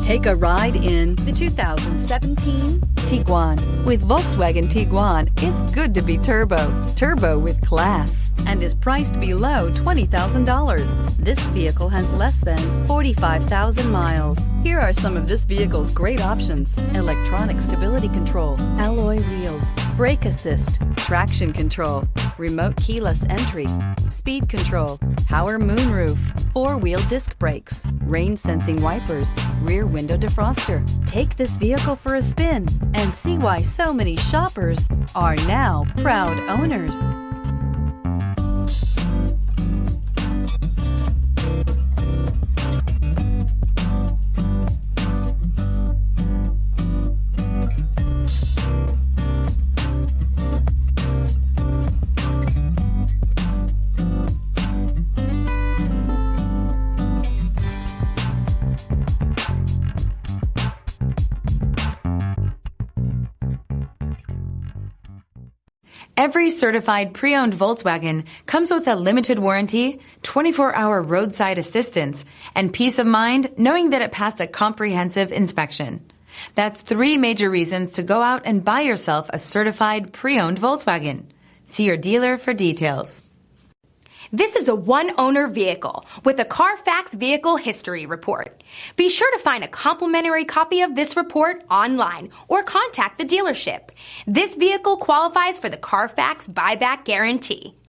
Take a ride in the 2017 Tiguan. With Volkswagen Tiguan, it's good to be turbo. Turbo with class, and is priced below $20,000. This vehicle has less than 45,000 miles. Here are some of this vehicle's great options: electronic stability control, alloy wheels, brake assist, traction control, remote keyless entry, speed control, power moonroof, four-wheel disc brakes, rain sensing wipers, rear window defroster. Take this vehicle for a spin and see why so many shoppers are now proud owners. Every certified pre-owned Volkswagen comes with a limited warranty, 24-hour roadside assistance, and peace of mind knowing that it passed a comprehensive inspection. That's 3 major reasons to go out and buy yourself a certified pre-owned Volkswagen. See your dealer for details. This is a one-owner vehicle with a CARFAX Vehicle History report. Be sure to find a complimentary copy of this report online or contact the dealership. This vehicle qualifies for the CARFAX buyback guarantee.